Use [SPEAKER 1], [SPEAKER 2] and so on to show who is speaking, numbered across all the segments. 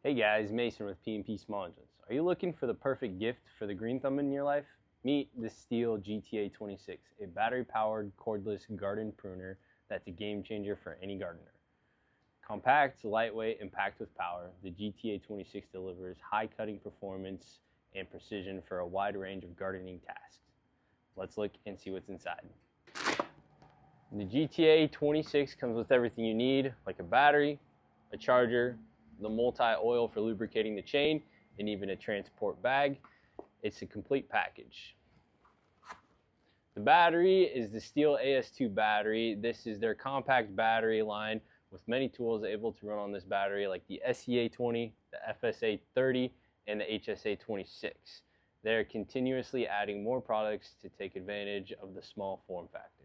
[SPEAKER 1] Hey guys, Mason with P&P Small Engines. Are you looking for the perfect gift for the green thumb in your life? Meet the STIHL GTA 26, a battery-powered cordless garden pruner that's a game changer for any gardener. Compact, lightweight, and packed with power, the GTA 26 delivers high cutting performance and precision for a wide range of gardening tasks. Let's look and see what's inside. The GTA 26 comes with everything you need, like a battery, a charger, the multi-oil for lubricating the chain, and even a transport bag. It's a complete package. The battery is the STIHL AS2 battery. This is their compact battery line with many tools able to run on this battery, like the SEA20, the FSA30, and the HSA26. They're continuously adding more products to take advantage of the small form factor.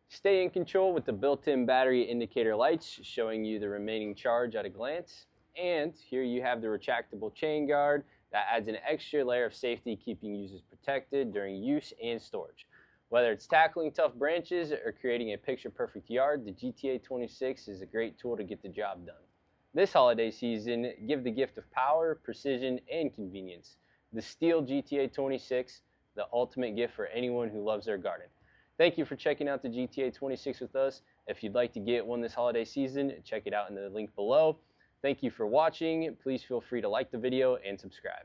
[SPEAKER 1] Stay in control with the built-in battery indicator lights showing you the remaining charge at a glance. And here you have the retractable chain guard that adds an extra layer of safety, keeping users protected during use and storage. Whether it's tackling tough branches or creating a picture-perfect yard, the GTA 26 is a great tool to get the job done. This holiday season, give the gift of power, precision, and convenience. The STIHL GTA 26, the ultimate gift for anyone who loves their garden. Thank you for checking out the GTA 26 with us. If you'd like to get one this holiday season, check it out in the link below. Thank you for watching. Please feel free to like the video and subscribe.